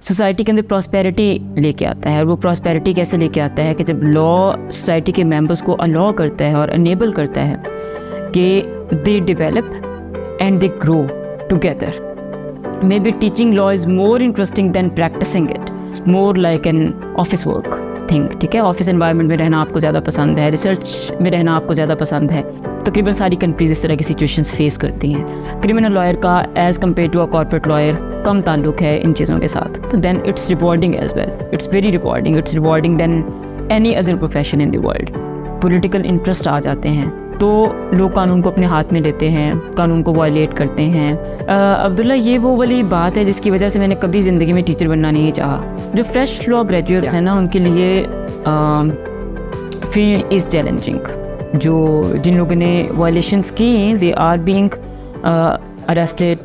Society के अंदर prosperity लेके आता है। और वो प्रॉस्पेरिटी कैसे लेके आता है कि जब लॉ सोसाइटी के मेंबर्स को अलाउ करता है और अनेबल करता है कि they develop and they grow together. May be teaching law is more interesting than practising it, more like an office work thing, ठीक है। ऑफिस एनवायरनमेंट में रहना आपको ज़्यादा पसंद है, रिसर्च में रहना आपको ज़्यादा पसंद है। तकरीबन सारी कंट्रीज इस तरह की सिचुएशंस फेस करती हैं। क्रिमिनल लॉयर का as compare to a corporate lawyer कम ताल्लुक है इन चीज़ों के साथ, तो then it's rewarding as well, it's very rewarding, it's rewarding than any other profession in the world. Political interest आ जाते हैं तो लोग कानून को अपने हाथ में लेते हैं, कानून को वायलेट करते हैं। अब्दुल्ला, ये वो वाली बात है जिसकी वजह से मैंने कभी ज़िंदगी में टीचर बनना नहीं चाहा। जो फ्रेश लॉ ग्रेजुएट्स हैं ना, उनके लिए फील्ड इज़ चैलेंजिंग। जो जिन लोगों ने वायलेशंस की, दे आर बीइंग अरेस्टेड।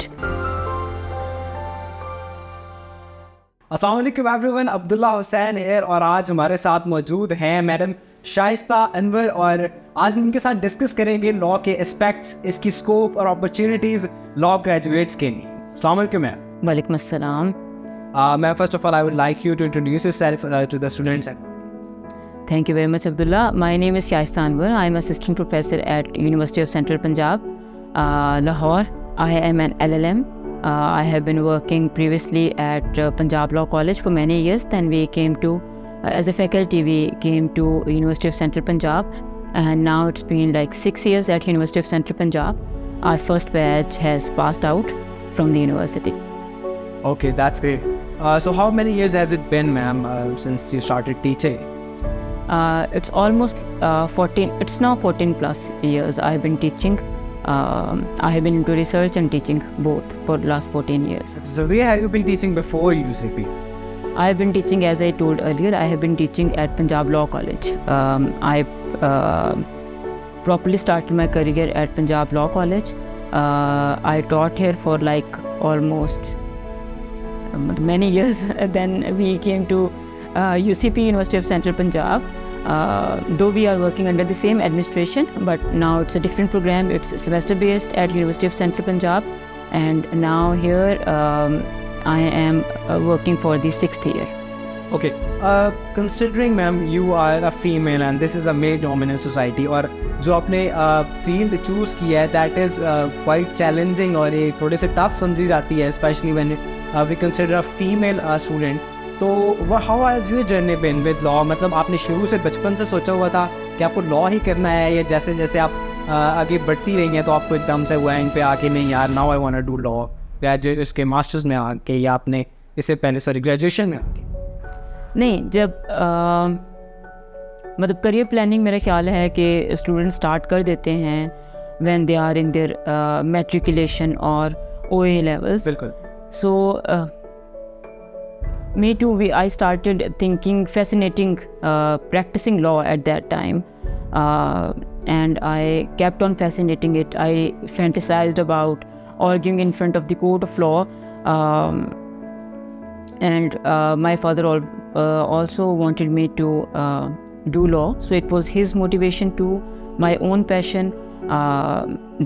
अस्सलाम वालेकुम एवरीवन, अब्दुल्ला हुसैन है और आज हमारे साथ मौजूद हैं मैडम शाइस्ता अनवर और आज हम उनके साथ डिस्कस करेंगे लॉ के एस्पेक्ट्स, इसकी स्कोप और अपॉर्चुनिटीज़ लॉ ग्रेजुएट्स के लिए। अस्सलाम वालेकुम मैम। वालेकुम अस्सलाम। Ma'am, first of all I would like you to introduce yourself to the students. Thank you very much, Abdullah. My name is Shaista Anwar. I am assistant professor at University of Central Punjab, Lahore. I am an LLM. I have been working previously at Punjab Law College for many years. Then we came to, as a faculty, we came to University of Central Punjab, and now it's been like 6 years at University of Central Punjab. Our first batch has passed out from the university. Okay, that's great. So how many years has it been, ma'am, since you started teaching? It's almost 14, it's now 14 plus years I've been teaching. I have been into research and teaching both for the last 14 years. So where have you been teaching before UCP? I have been teaching, as I told earlier, I have been teaching at Punjab Law College. I properly started my career at Punjab Law College. I taught here for like almost many years. Then we came to UCP, University of Central Punjab. Though we are working under the same administration, but now it's a different program. It's semester based at University of Central Punjab, and now here I am working for the 6th year. Okay, considering ma'am you are a female and this is a male dominant society, और जो आपने field choose किया है that is quite challenging और ये थोड़े से tough समझी जाती है, especially when we consider a female student. तो वह how has your journey been with law? मतलब आपने शुरू से बचपन से सोचा हुआ था कि आपको लॉ ही करना है, या जैसे जैसे आप आगे बढ़ती रही हैं तो आपको एकदम से हुआ है इन पे आके नहीं यार now I want to do law, graduate इसके मास्टर्स में आके, या आपने इससे पहले सॉरी ग्रेजुएशन में आके? नहीं, जब मतलब करियर प्लानिंग मेरा ख्याल है कि स्टूडेंट स्टार्ट कर देते हैं when they are in their matriculation और OA levels. बिल्कुल. So me too, I started thinking, fascinating, practicing law at that time, and I kept on fascinating it. I fantasized about arguing in front of the court of law, and my father also wanted me to do law, so it was his motivation to my own passion.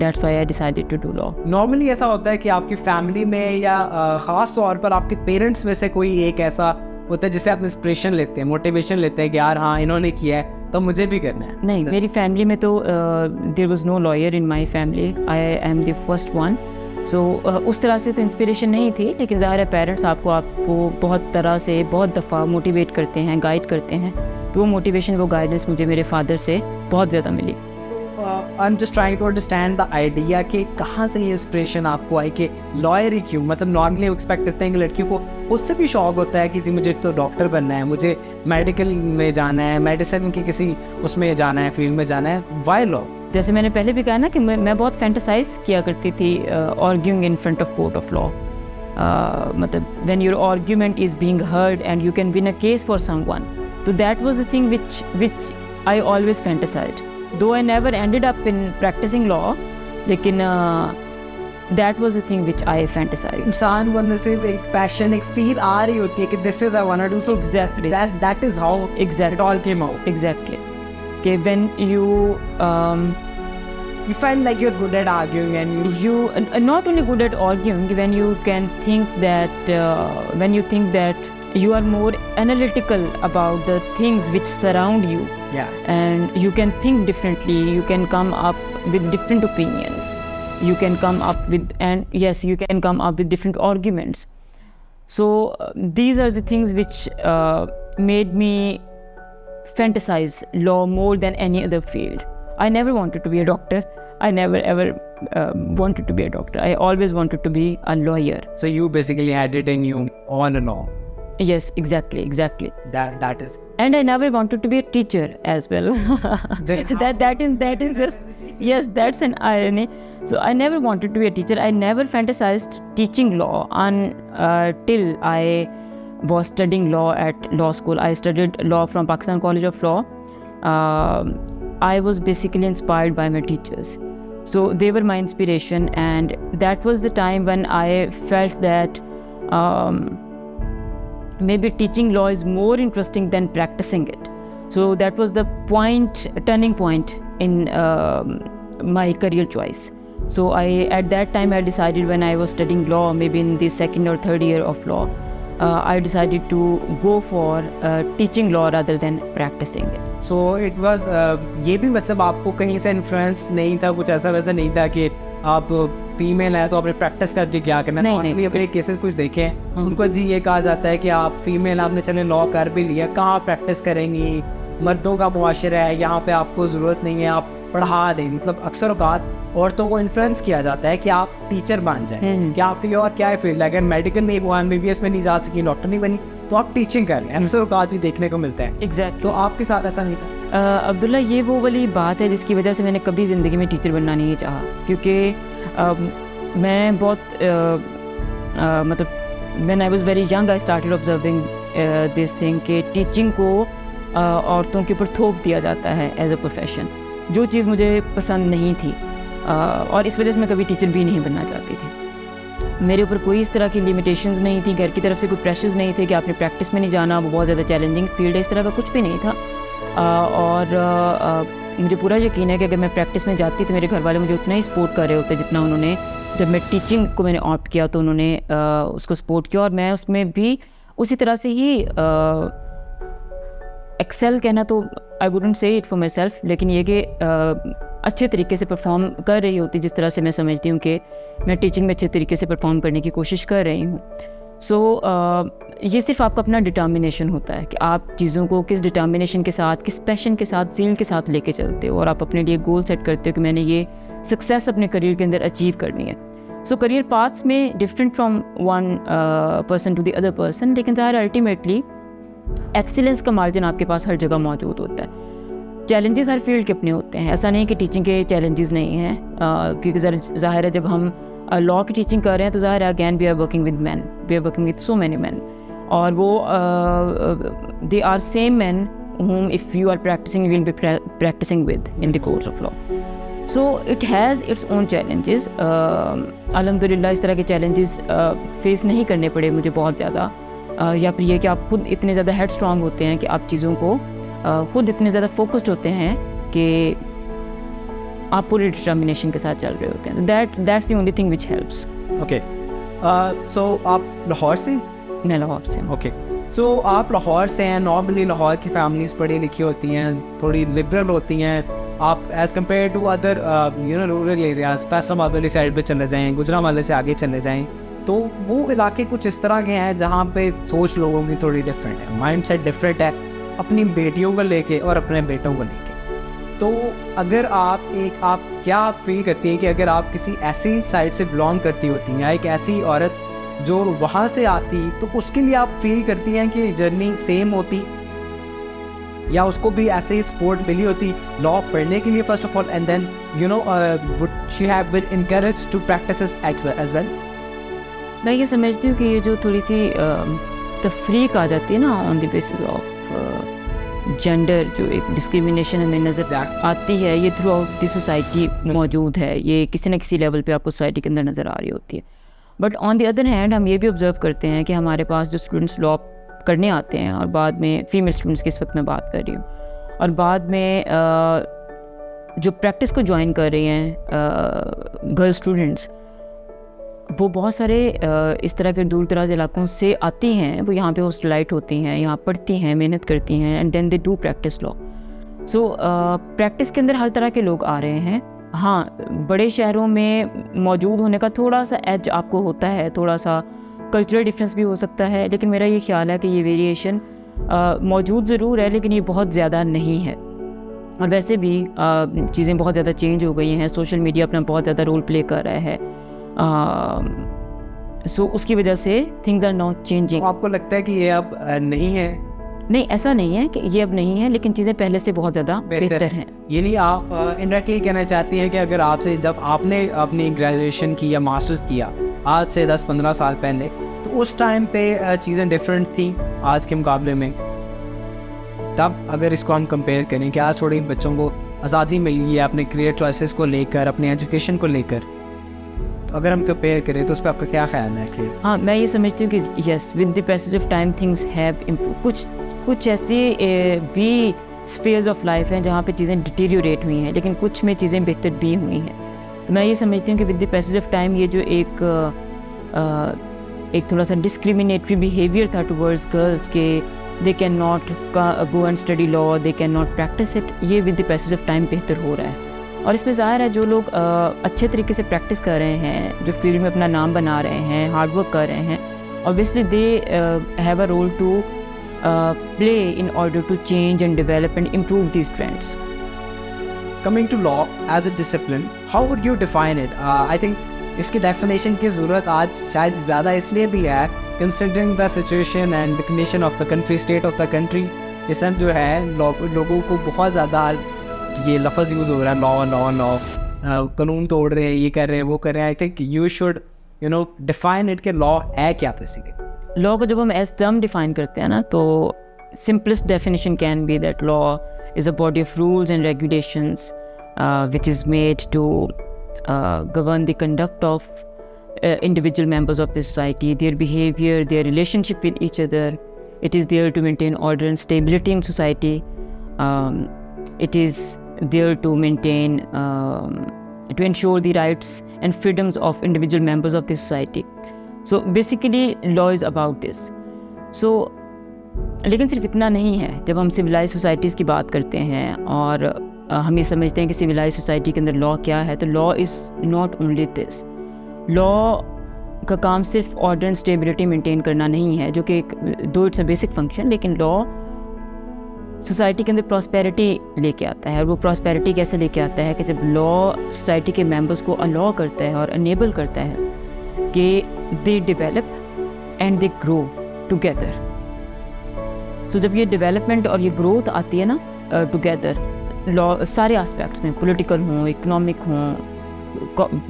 That's why I decided to do law. Normally ऐसा होता है कि आपकी family में या ख़ास तौर पर आपके पेरेंट्स में से कोई एक ऐसा होता है जिससे आप इंस्पिरेशन लेते हैं, मोटिवेशन लेते हैं कि यार हाँ इन्होंने किया है तो मुझे भी करना है? नहीं, मेरी फैमिली में तो there was no lawyer in my family. I am the first one. So उस तरह से तो इंस्पिरेशन नहीं थी, लेकिन ज़ाहिर है पेरेंट्स आपको बहुत तरह से बहुत दफ़ा मोटिवेट करते हैं, गाइड करते हैं. तो वो मोटिवेशन, वो गाइडेंस मुझे मेरे फादर से बहुत ज़्यादा मिली. I am just trying to understand the idea कि कहाँ से ये इंस्पिरेशन आपको आई कि लॉयर ही क्यों? मतलब नॉर्मली एक्सपेक्ट करते हैं कि लड़कियों को उससे भी शौक होता है कि जी मुझे तो डॉक्टर बनना है, मुझे मेडिकल में जाना है, मेडिसिन की किसी उसमें जाना है, फील्ड में जाना है. Why law? जैसे मैंने पहले भी कहा ना कि मैं बहुत फैंटेसाइज किया करती थी arguing in front of court of law. मतलब when your argument is being heard and you can win a case for someone, तो that was the thing which I always fantasized. Though I never ended up in practicing law, लेकिन that was the thing which I fantasized. इंसान बनने से एक passion, एक feel आ रही होती है कि this is I wanna do, so Exactly. that is how it all came out. Exactly. Okay, when You felt like you're good at arguing and you not only good at arguing, when you think that you are more analytical about the things which surround you, and you can think differently, you can come up with different opinions, you can come up with different arguments. So these are the things which made me fantasize law more than any other field. I never wanted to be a doctor. I never ever wanted to be a doctor. I always wanted to be a lawyer. So you basically had it in you on and off. Yes, exactly. That is. And I never wanted to be a teacher as well. that is just, yes, that's an irony. So I never wanted to be a teacher. I never fantasized teaching law until I was studying law at law school. I studied law from Pakistan College of Law. I was basically inspired by my teachers. So they were my inspiration, and that was the time when I felt that maybe teaching law is more interesting than practicing it. So that was the turning point in my career choice. So at that time I decided, when I was studying law, maybe in the second or third year of law, I decided to go for teaching law rather than practicing it. So it was ये भी मतलब आपको कहीं से influence नहीं था, कुछ ऐसा वैसा नहीं था कि आप फीमेल हैं तो आपने प्रैक्टिस करके क्या करना? नहीं। अपने केसेस कुछ देखे हैं, उनको जी ये कहा जाता है कि आप फीमेल, आपने चले लॉ कर भी लिया, कहाँ प्रैक्टिस करेंगी, मर्दों का मुआशरा है, यहाँ पे आपको ज़रूरत नहीं है, आप पढ़ा रहे। मतलब अक्सर औकात औरतों को इन्फ्लुएंस किया जाता है कि आप टीचर बन जाएं, कि आपके लिए और क्या है फील्ड। अगर मेडिकल नहीं हुआ, MBBS में नहीं जा सकी, डॉक्टर नहीं बनी, तो आप टीचिंग कर रहे हैं। अक्सर औकात ही देखने को मिलता है। एग्जैक्ट। तो आपके साथ ऐसा नहीं था? अब्दुल्ला, ये वो वाली बात है जिसकी वजह से मैंने कभी ज़िंदगी में टीचर बनना नहीं चाहा, क्योंकि मैं बहुत मतलब when I was very young I started observing this thing कि टीचिंग को औरतों के ऊपर थोप दिया जाता है एज अ प्रोफेशन, जो चीज़ मुझे पसंद नहीं थी, और इस वजह से मैं कभी टीचर भी नहीं बनना चाहती थी। मेरे ऊपर कोई इस तरह की लिमिटेशंस नहीं थी, घर की तरफ से कोई प्रेशर्स नहीं थे कि आपने प्रैक्टिस में नहीं जाना, वो बहुत ज़्यादा चैलेंजिंग फील्ड है, इस तरह का कुछ भी नहीं था। और मुझे पूरा यकीन है कि अगर मैं प्रैक्टिस में जाती तो मेरे घर वाले मुझे उतना ही सपोर्ट कर रहे होते जितना उन्होंने, जब मैं टीचिंग को मैंने ऑप्ट किया तो उन्होंने उसको सपोर्ट किया, और मैं उसमें भी उसी तरह से ही एक्सेल कहना तो I wouldn't say it for my self, लेकिन ये कि अच्छे तरीके से परफॉर्म कर रही होती, जिस तरह से मैं समझती हूँ कि मैं टीचिंग में अच्छे तरीके से परफॉर्म करने की कोशिश कर रही हूँ। सो ये सिर्फ आपका अपना डिटर्मिनेशन होता है कि आप चीज़ों को किस डिटर्मिनेशन के साथ, किस पैशन के साथ, ज़ील के साथ लेके चलते हो, और आप अपने लिए गोल सेट करते हो कि मैंने ये सक्सेस अपने करियर के अंदर अचीव करनी है। सो करियर पाथ्स में different from one person to the other person, लेकिन ज़ाहिर अल्टीमेटली एक्सीलेंस का मार्जिन आपके पास हर जगह मौजूद होता है। चैलेंजेस हर फील्ड के अपने होते हैं, ऐसा नहीं कि टीचिंग के चैलेंजेस नहीं हैं, क्योंकि ज़ाहिर है जब हम लॉ की टीचिंग कर रहे हैं तो ज़ाहिर है again we are working with man, we are working with so many man, और वो they are same man whom if you are practicing you will be practicing with in the course of law. So it has its own challenges. अल्हम्दुलिल्लाह इस तरह के challenges face नहीं करने पड़े मुझे बहुत ज़्यादा, या फिर ये कि आप खुद इतने ज़्यादा हेड स्ट्रॉन्ग होते हैं कि आप चीज़ों को खुद इतने ज़्यादा फोकस्ड होते हैं कि आप पूरे डिटर्मिनेशन के साथ चल रहे होते हैं। That's the only thing which helps. Okay, so आप लाहौर से? मैं लाहौर से। ओके, सो आप लाहौर से हैं। नॉर्मली लाहौर की फैमिलीज पढ़ी लिखी होती हैं, थोड़ी लिबरल होती हैं। आप as compare to other rural areas, Faisalabad वाली साइड पे चले जाएँ, गुजरांवाले से आगे चले जाएँ, तो वो इलाके कुछ इस तरह के हैं जहाँ पे सोच लोगों की थोड़ी डिफरेंट है, माइंड सेट डिफरेंट है अपनी बेटियों को लेके और अपने बेटों को लेके। तो अगर आप क्या फील करती हैं कि अगर आप किसी ऐसी साइड से बिलोंग करती होती हैं, या एक ऐसी औरत जो वहाँ से आती, तो उसके लिए आप फील करती हैं कि जर्नी सेम होती, या उसको भी ऐसे ही सपोर्ट मिली होती लॉ पढ़ने के लिए first of all, and then would she have been encouraged to practise as well? मैं ये समझती हूँ कि ये जो थोड़ी सी तफरीक आ जाती है ना on the basis of gender, जो एक डिस्क्रिमिनेशन हमें नज़र आती है, ये थ्रू आउट द सोसाइटी मौजूद है, ये किसी न किसी लेवल पे आपको सोसाइटी के अंदर नज़र आ रही होती है। But on the other hand हम ये भी ऑब्जर्व करते हैं कि हमारे पास जो स्टूडेंट्स लॉ करने आते हैं, और बाद में फ़ीमेल स्टूडेंट्स की इस वक्त मैं बात कर रही हूँ, और बाद में जो प्रैक्टिस को ज्वाइन कर रही हैं गर्ल स्टूडेंट्स, वो बहुत सारे इस तरह के दूर दराज इलाकों से आती हैं, वो यहाँ पे हॉस्टलाइट होती हैं, यहाँ पढ़ती हैं, मेहनत करती हैं, and then they do practise law. So practice के अंदर हर तरह के लोग आ रहे हैं। हाँ, बड़े शहरों में मौजूद होने का थोड़ा सा एज आपको होता है, थोड़ा सा कल्चरल डिफरेंस भी हो सकता है, लेकिन मेरा ये ख्याल है कि ये वेरिएशन मौजूद ज़रूर है, लेकिन ये बहुत ज़्यादा नहीं है। और वैसे भी चीज़ें बहुत ज़्यादा चेंज हो गई हैं, सोशल मीडिया अपना बहुत ज़्यादा रोल प्ले कर रहा है, सो उसकी वजह से थिंग्स आर नॉट चेंजिंग। आपको लगता है कि ये अब नहीं है? नहीं, ऐसा नहीं है कि ये अब नहीं है, लेकिन चीज़ें पहले से बहुत ज़्यादा बेहतर हैं। ये नहीं, आप इनडायरेक्टली कहना चाहती हैं कि अगर आपसे जब आपने अपनी ग्रेजुएशन की या मास्टर्स किया आज से 10-15 साल पहले, तो उस टाइम पे चीज़ें डिफरेंट थी आज के मुकाबले में? तब अगर इसको हम कंपेयर करें कि आज थोड़ी बच्चों को आज़ादी मिली है अपने करियर चॉइसेस को लेकर, अपने एजुकेशन को लेकर, तो अगर हम कंपेयर करें तो उस पर आपका क्या ख्याल है? कि हाँ, मैं ये समझती हूँ कि yes, with the passage of time things have improve. कुछ ऐसी भी स्फेयर्स ऑफ लाइफ हैं जहाँ पे चीज़ें डिटीरियोरेट हुई हैं, लेकिन कुछ में चीज़ें बेहतर भी हुई हैं। तो मैं ये समझती हूँ कि with the passage of time ये जो एक थोड़ा सा डिस्क्रिमिनेटरी बिहेवियर था टुवर्ड्स गर्ल्स के they can not go and study law, they can not practise it, ये with the passage of time बेहतर हो रहा है। और इसमें ज़ाहिर है जो लोग अच्छे तरीके से प्रैक्टिस कर रहे हैं, जो फील्ड में अपना नाम बना रहे हैं, हार्ड वर्क कर रहे हैं, obviously they have a role to play in order to change and develop and improve these trends. Coming to law as a discipline, how would you define it? I think इसकी definition की ज़रूरत आज शायद ज़्यादा इसलिए भी है, considering the situation and the condition of the country, state of the country। इस समय जो है लोगों को बहुत ज़्यादा ये लफ्ज़ यूज़ हो रहा है, लॉ, कानून तोड़ रहे हैं, ये कर रहे हैं, वो कर रहे हैं। I think you should define it कि law है क्या बेसिकली। लॉ को जब हम एज टर्म डिफाइन करते हैं ना, तो simplest definition can be that law is a body of rules and regulations which is made to govern the conduct of individual members of the society, their behavior, their relationship with each other. It is there to maintain order and stability in society. It is there to maintain to ensure the rights and freedoms of individual members of the society. So basically law is about this. So लेकिन सिर्फ इतना नहीं है। जब हम civilised societies की बात करते हैं और हम ये समझते हैं कि सिविलाइज सोसाइटी के अंदर लॉ क्या है, तो law is not only this. Law का काम सिर्फ ऑर्डर एंड स्टेबिलिटी मेंटेन करना नहीं है, जो कि एक दो इट्स अ बेसिक फंक्शन, लेकिन लॉ सोसाइटी के अंदर प्रॉस्पेरिटी लेके आता है। और वो प्रॉस्पेरिटी कैसे लेके आता है कि जब लॉ सोसाइटी के मेंबर्स को अलाउ करता है और अनेबल करता है कि they develop and they grow together. So जब ये डेवलपमेंट और ये ग्रोथ आती है ना टुगेदर, लॉ सारे एस्पेक्ट्स में, पॉलिटिकल हों, इकोनॉमिक हों,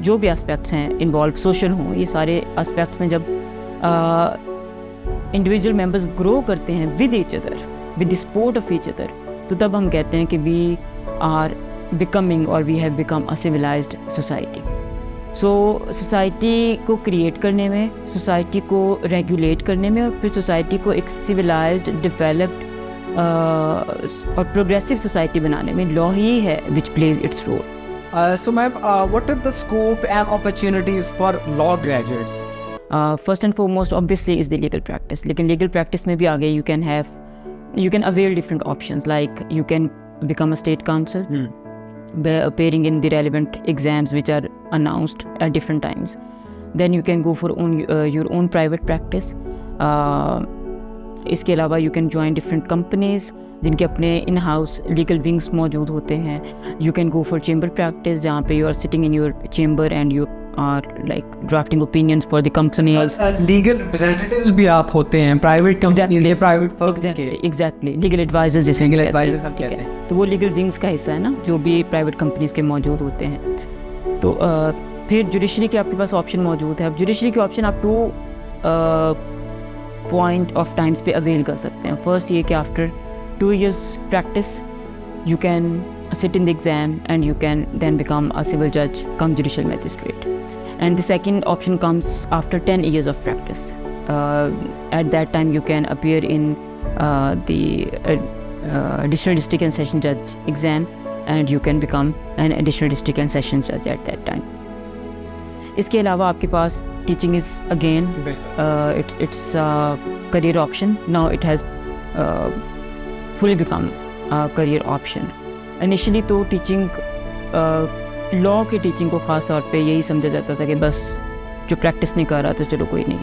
जो भी एस्पेक्ट्स हैं इन्वॉल्व, सोशल हों, ये सारे एस्पेक्ट्स में जब इंडिविजुअल मेंबर्स ग्रो करते हैं with each other, with the support of each other, तो तब हम कहते हैं कि वी आर बिकमिंग और we have become a civilised society. So society को क्रिएट करने में, सोसाइटी को रेगुलेट करने में और फिर सोसाइटी को एक सिविलाइज्ड, डेवलप्ड और प्रोग्रेसिव सोसाइटी बनाने में लॉ ही है which plays its role. So ma'am, what are the scope and opportunities for law graduates? First and foremost obviously is the legal practice, लेकिन legal practice में भी आगे you can avail different options, like you can become a state counsel by appearing in the relevant exams which are announced at different times. Then you can go for your own private practice. इसके अलावा you can join different companies जिनके अपने in house legal wings मौजूद होते हैं। You can go for chamber practice, जहाँ पे you are sitting in your chamber and you are like drafting opinions for the companies. Legal representatives भी आप होते हैं प्राइवेट कंपनीज के, प्राइवेट फर्म्स के। एग्जैक्टली, लीगल एडवाइजर्स जैसे लीगल एडवाइजर्स हम कहते हैं। तो वो लीगल विंग्स का हिस्सा है ना, जो भी प्राइवेट कंपनीज के मौजूद होते हैं। तो फिर जुडिशरी के आपके पास ऑप्शन मौजूद है। अब जुडिशरी के ऑप्शन आप 2 पॉइंट ऑफ टाइम्स पे अवेल कर सकते हैं। फर्स्ट ये कि after 2 years practice you can sit in the exam and you can then become a civil judge come judicial magistrate, and the second option comes after 10 years of practice. At that time you can appear in the additional district and session judge exam and you can become an additional district and sessions judge at that time. इसके अलावा आपके पास teaching is again it's career option. Now it has fully become a career option. Initially तो teaching law की teaching को ख़ास तौर पे यही समझा जाता था कि बस जो प्रैक्टिस नहीं कर रहा तो चलो कोई नहीं.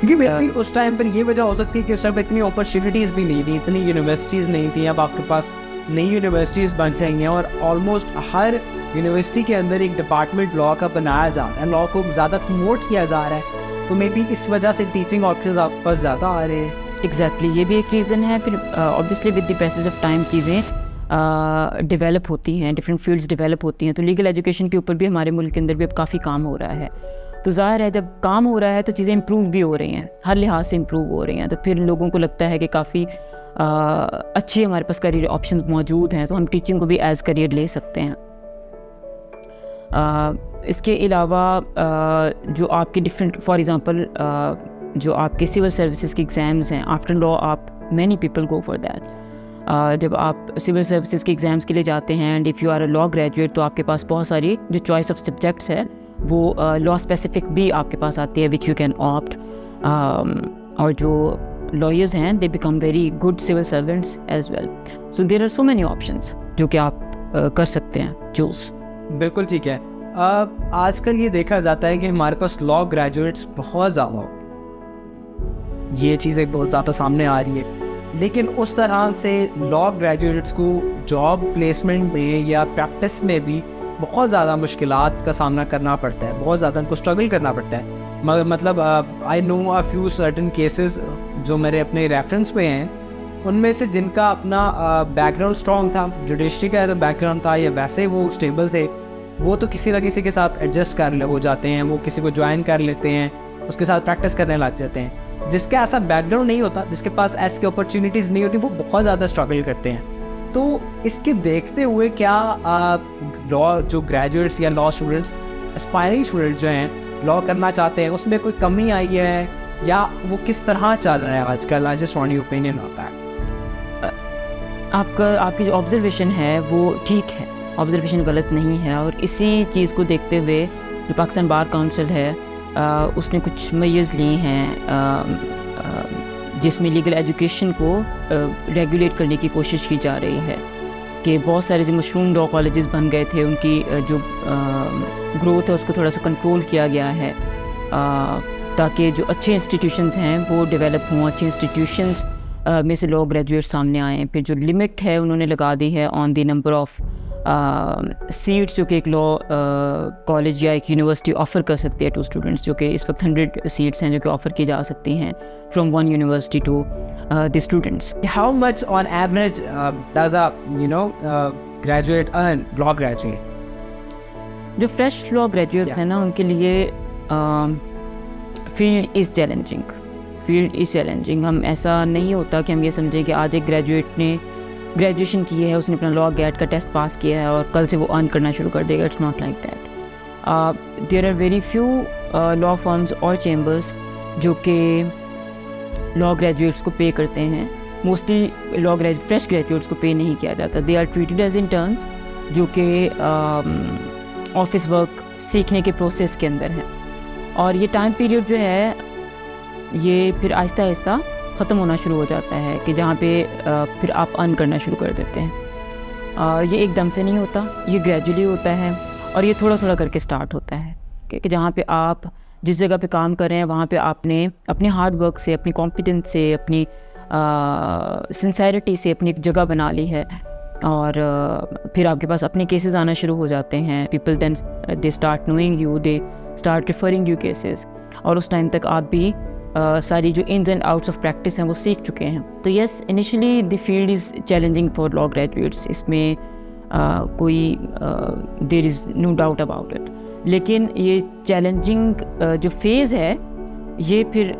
क्योंकि बेसिकली उस टाइम पर ये वजह हो सकती है कि उस टाइम पर इतनी अपॉर्चुनिटीज़ भी नहीं थी, इतनी यूनिवर्सिटीज़ नहीं थी. अब आपके पास नई यूनिवर्सिटीज़ बन रही हैं और ऑलमोस्ट हर यूनिवर्सिटी के अंदर एक डिपार्टमेंट लॉ का बनाया जा रहा है, लॉ को ज़्यादा प्रमोट किया जा रहा है. तो मे बी इस वजह से टीचिंग ऑप्शंस आपके पास ज़्यादा आ रहे हैं. एग्जैक्टली ये भी एक रीज़न है. फिर obviously with the passage of time चीज़ें डेवलप होती हैं, डिफरेंट फील्ड्स डेवलप होती हैं. तो लीगल एजुकेशन के ऊपर भी हमारे मुल्क के अंदर भी अब काफ़ी काम हो रहा है. तो ज़ाहिर है जब काम हो रहा है तो चीज़ें इम्प्रूव भी हो रही हैं, हर लिहाज से इम्प्रूव हो रही हैं. तो फिर लोगों को लगता है कि काफ़ी अच्छे हमारे पास करियर ऑप्शन मौजूद हैं, तो हम टीचिंग को भी एज़ करियर ले सकते हैं. इसके अलावा जो आपके डिफरेंट फॉर एग्ज़ाम्पल जो आपके सिविल सर्विसेज के एग्ज़ाम्स हैं, आफ्टर लॉ आप many people go for that. जब आप सिविल सर्विसेज के एग्ज़ाम्स के लिए जाते हैं and if you are a law graduate तो आपके पास बहुत सारी जो चॉइस ऑफ सब्जेक्ट्स है वो लॉ स्पेसिफिक भी आपके पास आती है विच यू कैन ऑप्ट. और जो लॉयर्स हैं they become very good civil servants as well. So there are so many options जो कि आप कर सकते हैं चूज़. बिल्कुल ठीक है. आजकल ये देखा जाता है कि हमारे पास लॉ ग्रेजुएट्स बहुत ज़्यादा हो, ये चीज़ें बहुत ज़्यादा सामने आ रही है. लेकिन उस तरह से लॉ ग्रेजुएट्स को जॉब प्लेसमेंट में या प्रैक्टिस में भी बहुत ज़्यादा मुश्किलात का सामना करना पड़ता है, बहुत ज़्यादा उनको स्ट्रगल करना पड़ता है. मतलब I know a few certain cases जो मेरे अपने रेफरेंस पे हैं, उनमें से जिनका अपना बैकग्राउंड स्ट्रॉन्ग था, जुडिशरी का बैकग्राउंड था या वैसे वो स्टेबल थे, वो तो किसी न किसी के साथ एडजस्ट कर हो जाते हैं, वो किसी को ज्वाइन कर लेते हैं, उसके साथ प्रैक्टिस करने लग जाते हैं. जिसका ऐसा बैकग्राउंड नहीं होता, जिसके पास ऐसी अपॉर्चुनिटीज़ नहीं होती, वो बहुत ज़्यादा स्ट्रगल करते हैं. तो इसके देखते हुए क्या लॉ जो ग्रेजुएट्स या लॉ स्टूडेंट्स, एस्पायरिंग स्टूडेंट्स जो हैं लॉ करना चाहते हैं, उसमें कोई कमी आई है या वो किस तरह चल रहा है आजकल? I just want your opinion होता है. आपकी जो ऑब्जर्वेशन है वो ठीक है, ऑब्जर्वेशन गलत नहीं है. और इसी चीज़ को देखते हुए जो पाकिस्तान बार काउंसिल है उसने कुछ मेजर्स लिए हैं जिसमें लीगल एजुकेशन को रेगुलेट करने की कोशिश की जा रही है. कि बहुत सारे जो मशरूम लॉ कॉलेजेस बन गए थे, उनकी जो ग्रोथ है उसको थोड़ा सा कंट्रोल किया गया है ताकि जो अच्छे इंस्टीट्यूशंस हैं वो डेवलप हों, अच्छे इंस्टीट्यूशंस में से लॉ ग्रेजुएट सामने आएँ. फिर जो लिमिट है उन्होंने लगा दी है on the number of seats जो कि एक लॉ कॉलेज या एक यूनिवर्सिटी ऑफ़र कर सकती है टू स्टूडेंट्स, जो कि इस वक्त 100 सीट्स हैं जो कि ऑफ़र की जा सकती हैं from one university to the students. How much on average does a graduate earn, law graduate? जो फ्रेश लॉ ग्रेजुएट्स हैं ना, उनके लिए field is challenging. Field is challenging. हम ऐसा नहीं होता कि हम ये समझें कि आज एक ग्रेजुएट ने ग्रेजुएशन की है, उसने अपना लॉ गेट का टेस्ट पास किया है और कल से वो अर्न करना शुरू कर देगा. It's not like that. There are very few law firms और चेम्बर्स जो कि लॉ ग्रेजुएट्स को पे करते हैं. मोस्टली फ्रेश ग्रेजुएट्स को पे नहीं किया जाता. They are treated as interns जो कि ऑफिस वर्क सीखने के प्रोसेस के अंदर हैं. और ये टाइम पीरियड जो है ये फिर आहिस्ता आहिस्ता ख़त्म होना शुरू हो जाता है कि जहाँ पे फिर आप अर्न करना शुरू कर देते हैं. ये एकदम से नहीं होता, ये ग्रेजुअली होता है और ये थोड़ा थोड़ा करके स्टार्ट होता है कि जहाँ पे आप जिस जगह पे काम कर रहे हैं वहाँ पे आपने अपने हार्ड वर्क से, अपनी कॉम्पिटेंस से, अपनी सिंसेरिटी से अपनी एक जगह बना ली है और फिर आपके पास अपने केसेस आना शुरू हो जाते हैं. People then they start knowing you, they start referring you cases. और उस टाइम तक आप भी सारी जो ins and outs of practice हैं वो सीख चुके हैं. तो yes, initially the field is challenging for law graduates. इसमें कोई there is no doubt about it. लेकिन ये चैलेंजिंग जो फेज़ है ये फिर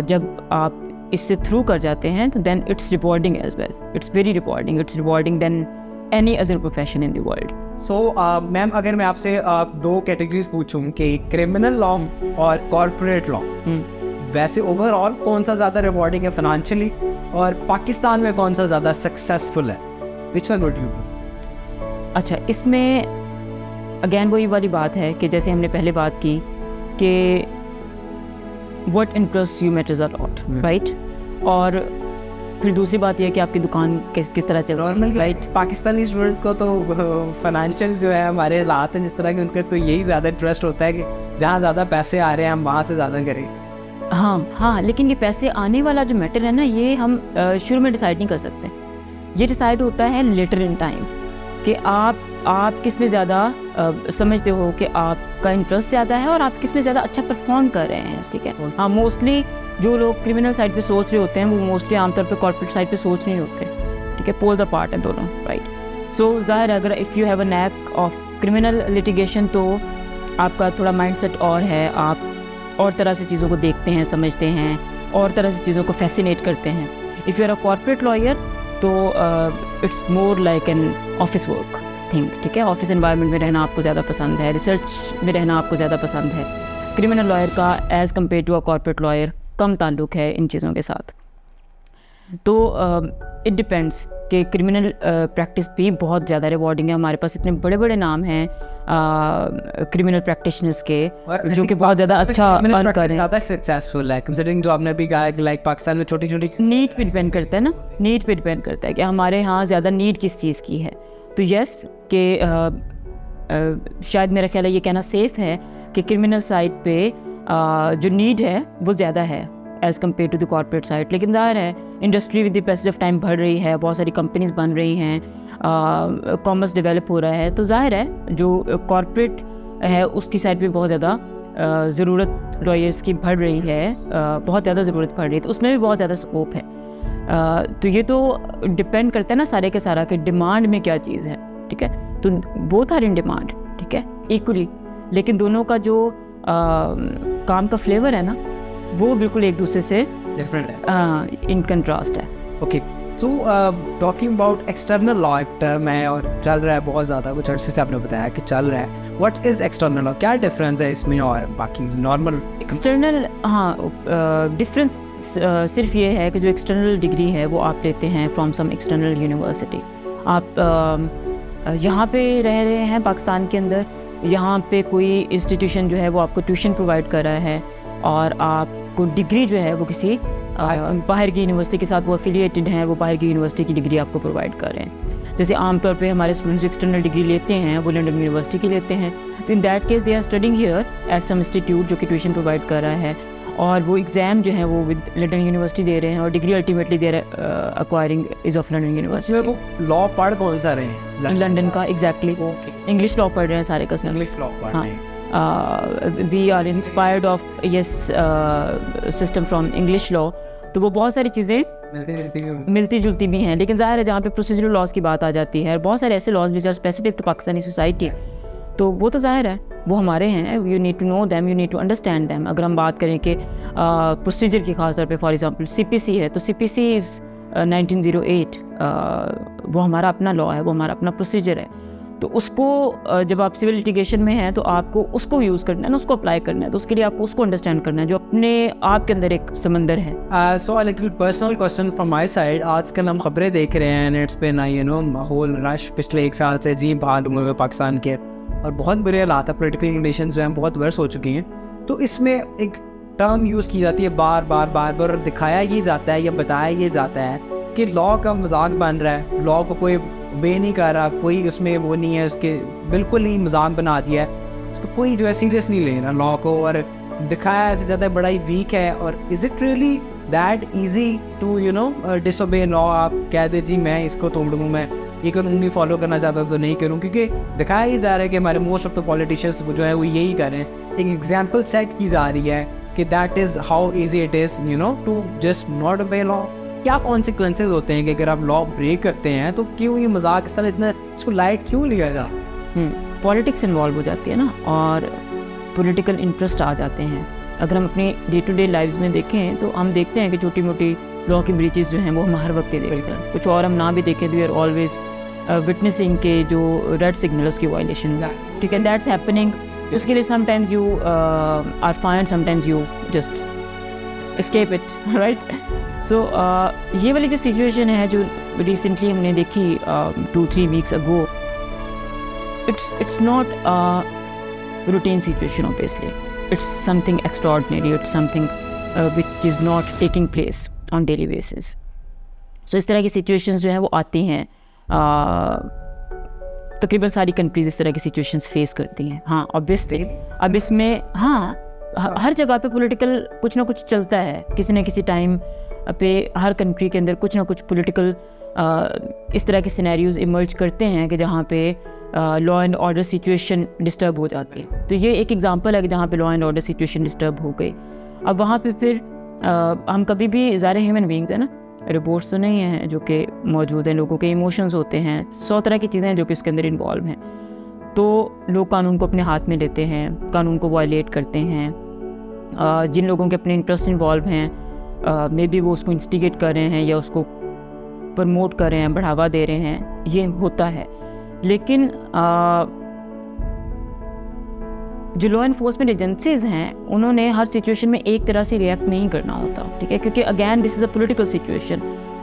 जब आप इससे थ्रू कर जाते हैं तो then it's rewarding as well. It's very rewarding. It's rewarding then any other profession in the world. So ma'am, अगर मैं आपसे दो कैटेगरीज पूछूं कि क्रिमिनल लॉ और कॉर्पोरेट लॉ, वैसे ओवरऑल कौन सा ज़्यादा रिवॉर्डिंग है फाइनेंशियली और पाकिस्तान में कौन सा ज़्यादा सक्सेसफुल है? Which one would you? अच्छा, इसमें अगेन वही वाली बात है कि जैसे हमने पहले बात की कि what interest you matters a lot, right. और फिर दूसरी बात यह है कि आपकी दुकान किस तरह चल रही है, राइट। पाकिस्तानी स्टूडेंट्स को तो फाइनेंशियल जो है हमारे हालात हैं जिस तरह के, उनके तो यही ज़्यादा इंटरेस्ट होता है कि जहाँ ज़्यादा पैसे आ रहे हैं हम वहाँ से ज़्यादा करें। हाँ, लेकिन ये पैसे आने वाला जो मैटर है ना, ये हम शुरू में डिसाइड नहीं कर सकते। ये डिसाइड होता है लेटर इन टाइम कि आप किस में ज़्यादा समझते हो कि आपका इंटरेस्ट ज़्यादा है और आप किस में ज़्यादा अच्छा परफॉर्म कर रहे हैं, ठीक है। हाँ, मोस्टली जो लोग क्रिमिनल साइड पे सोच रहे होते हैं वो मोस्टली आमतौर पे कॉर्पोरेट साइड पे सोच नहीं होते, ठीक है। पोल द पार्ट है दोनों, राइट। सो ज़ाहिर है अगर if you have a knack of criminal litigation तो आपका थोड़ा माइंडसेट और है, आप और तरह से चीज़ों को देखते हैं, समझते हैं, और तरह से चीज़ों को फैसिनेट करते हैं। If you are a corporate lawyer तो it's more like an office work thing, ठीक है। ऑफिस एनवायरनमेंट में रहना आपको ज़्यादा पसंद है, रिसर्च में रहना आपको ज़्यादा पसंद है। क्रिमिनल लॉयर का as compare to a corporate lawyer कम ताल्लुक़ है इन चीज़ों के साथ। तो इट डिपेंड्स कि क्रिमिनल प्रैक्टिस भी बहुत ज़्यादा रिवॉर्डिंग है। हमारे पास इतने बड़े बड़े नाम हैं क्रिमिनल प्रैक्टिशनर्स के जो कि बहुत ज़्यादा अच्छा अर्न कर रहे हैं, ज़्यादा सक्सेसफुल है कंसिडरिंग जो आपने अभी कहा कि लाइक पाकिस्तान में छोटी छोटी नीड पे डिपेंड करता है ना, नीड पे डिपेंड करता है कि हमारे यहाँ ज़्यादा नीड किस चीज़ की है। तो यस कि शायद मेरा ख्याल है ये कहना सेफ़ है कि क्रिमिनल साइड पे जो नीड है वो ज़्यादा है as compare to the corporate side. लेकिन ज़ाहिर है industry with the passage of time बढ़ रही है, बहुत सारी कंपनीज बन रही हैं, कॉमर्स डेवलप हो रहा है, तो ज़ाहिर है जो कॉर्पोरेट है उसकी साइड पे बहुत ज़्यादा ज़रूरत लॉयर्स की बढ़ रही है, बहुत ज़्यादा ज़रूरत बढ़ रही है, तो उसमें भी बहुत ज़्यादा स्कोप है। तो ये तो डिपेंड करता है ना सारे के सारा कि डिमांड में क्या चीज़ है, ठीक है। तो बोथ आर इन डिमांड, ठीक है, इक्वली। लेकिन दोनों का जो काम का फ्लेवर है ना वो बिल्कुल एक दूसरे से डिफरेंट है, इन कंट्रास्ट है। Okay. So talking about external law, एक टर्म है और चल रहा है बहुत ज़्यादा, कुछ अर्से से आपने बताया कि चल रहा है। व्हाट इज़ एक्सटर्नल लॉ, क्या डिफरेंस है इसमें और बाकी नॉर्मल एक्सटर्नल? हाँ, डिफरेंस सिर्फ ये है कि जो एक्सटर्नल डिग्री है वो आप लेते हैं फ्रॉम सम एक्सटर्नल यूनिवर्सिटी। आप यहाँ पे रह रहे हैं पाकिस्तान के अंदर, यहाँ पे कोई इंस्टीट्यूशन जो है वो आपको ट्यूशन प्रोवाइड कर रहा है और आपको डिग्री जो है वो किसी बाहर की यूनिवर्सिटी के साथ वो एफिलिएटेड हैं, वो बाहर की यूनिवर्सिटी की डिग्री आपको प्रोवाइड कर रहे हैं। जैसे आमतौर पे हमारे स्टूडेंट्स जो एक्सटर्नल डिग्री लेते हैं वो लंदन यूनिवर्सिटी की लेते हैं, तो in that case they are studying here at some institute जो कि ट्यूशन प्रोवाइड कर रहा है, और वो एग्ज़ाम जो है वो विद लंदन यूनिवर्सिटी दे रहे हैं और degree ultimately they acquiring is of London university. वो लॉ पढ़ कौन सा रहे हैं? लंदन का, एग्जैक्टली। इंग्लिश लॉ पढ़ रहे हैं सारे का सब। इंग्लिश लॉ पढ़ रहे हैं। We are inspired of this system from English law. तो वो बहुत सारी चीज़ें मिलती जुलती भी हैं, लेकिन ज़ाहिर है जहाँ पे प्रोसीजरल लॉज की बात आ जाती है, बहुत सारे ऐसे laws which are specific to Pakistani society, तो वो तो ज़ाहिर है वो हमारे हैं। You need to know them, you need to understand them. अगर हम बात करें कि प्रोसीजर की खास तौर पे फॉर एग्जांपल CPC है, तो CPC इज़ 1908, वो हमारा अपना लॉ है, वो हमारा अपना प्रोसीजर है। तो उसको जब आप सिविल लिटिगेशन में हैं तो आपको उसको यूज़ करना है ना, उसको अप्लाई करना है, तो उसके लिए आपको उसको अंडरस्टैंड करना है जो अपने आप के अंदर एक समंदर है। So a little personal question from my side. आजकल हम खबरें देख रहे हैं नेट्स पे ना, यू नो होल रश पिछले 1 साल से जी बहाल हुए हुए पाकिस्तान के, और बहुत बुरे हालात है, पोलिटिकल कंडीशंस जो हैं बहुत वर्स हो चुकी हैं। तो इसमें एक टर्म यूज़ की जाती है बार बार दिखाया ये जाता है या बताया ये जाता है कि लॉ का मजाक बन रहा है, लॉ को कोई ओबे नहीं कर रहा, कोई उसमें वो नहीं है, उसके बिल्कुल ही मजाक बना दिया है, उसको कोई जो है सीरियस नहीं ले रहा लॉ को, और दिखाया ऐसे ज़्यादा बड़ा ही वीक है। और is it really that easy to you know disobey law? आप कह दे जी मैं इसको तोड़ दूँ, मैं ये कानून फॉलो करना चाहता तो नहीं करूँ, क्योंकि दिखाया ही जा रहा है कि हमारे मोस्ट ऑफ द पॉलिटिशियंस जो है वो यही कर रहे हैं। एक एग्जाम्पल सेट की जा रही है कि that is how easy it is you know to just not obey law. क्या कॉन्सिक्वेंसेज होते हैं कि अगर आप लॉ ब्रेक करते हैं, तो क्यों ये मजाक इस तरह इतना इसको लाइट क्यों लिया जा? पॉलिटिक्स इन्वॉल्व हो जाती है ना, और पॉलिटिकल इंटरेस्ट आ जाते हैं। अगर हम अपने डे टू डे लाइफ्स में देखें तो हम देखते हैं कि छोटी मोटी लॉ की ब्रीचेस जो हैं वो हम हर वक्त ही देखते हैं, कुछ और हम ना भी देखें तो वी आर ऑलवेज विटनेसिंग के जो रेड सिग्नल उसकी वायलेशन, ठीक है, दैट्स हैपनिंग। उसके लिए sometimes you are fine, sometimes you just escape it, right. So ये वाली जो सिचुएशन है जो रिसेंटली हमने देखी 2-3 weeks ago, it's not a routine situation, obviously. It's something extraordinary. It's something which is not taking place on daily basis. So इस तरह की situations जो हैं वो आती हैं, तकरीबन सारी कंट्रीज इस तरह की situations फेस करती हैं. हाँ, ऑब्वियसली अब इसमें हर जगह पे पॉलिटिकल कुछ ना कुछ चलता है, किसी न किसी टाइम पे हर कंट्री के अंदर कुछ ना कुछ पॉलिटिकल इस तरह के सिनेरियोज इमर्ज करते हैं कि जहाँ पे law and order situation disturb हो जाती है. तो ये एक एग्जांपल है कि जहाँ पे law and order situation disturb हो गई. अब वहाँ पे फिर हम कभी भी ज़ाहिर ह्यूमन बीइंग्स है ना, रिपोर्ट्स तो नहीं हैं जो कि मौजूद हैं, लोगों के इमोशंस होते हैं, 100 तरह की चीज़ें हैं जो कि उसके अंदर इन्वॉल्व हैं. तो लोग कानून को अपने हाथ में लेते हैं, कानून को वायलेट करते हैं. जिन लोगों के अपने इंटरेस्ट इन्वॉल्व हैं, मे बी वो उसको इंस्टिगेट कर रहे हैं या उसको प्रमोट कर रहे हैं, बढ़ावा दे रहे हैं, ये होता है. लेकिन जो लॉ एनफोर्समेंट एजेंसीज़ हैं उन्होंने हर सिचुएशन में एक तरह से रिएक्ट नहीं करना होता, ठीक है, क्योंकि again this is a political situation.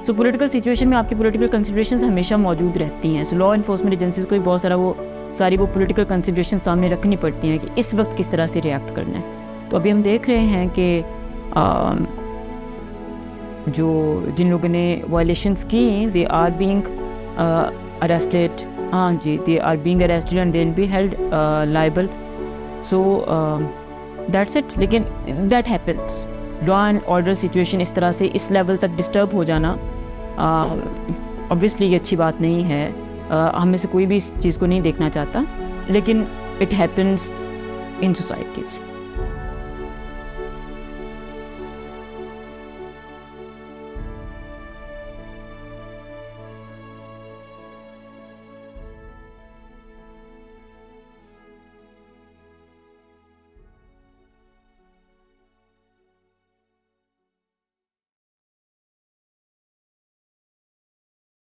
So political situation में आपकी पॉलिटिकल कंसिडरेशंस हमेशा मौजूद रहती हैं. सो लॉ एनफोर्समेंट एजेंसीज़ को भी बहुत सारा वो पॉलिटिकल कंसिडरेशन सामने रखनी पड़ती हैं कि इस वक्त किस तरह से रिएक्ट करना है. तो अभी हम देख रहे हैं कि जो जिन लोगों ने वायलेशंस की, दे आर बीइंग अरेस्टेड. हाँ जी, they are being arrested and they will be held liable. So that's it. लेकिन that happens. Law and order situation इस तरह से इस लेवल तक डिस्टर्ब हो जाना ऑब्वियसली ये अच्छी बात नहीं है. हम में से कोई भी इस चीज़ को नहीं देखना चाहता, लेकिन इट हैपेंस इन सोसाइटीज़.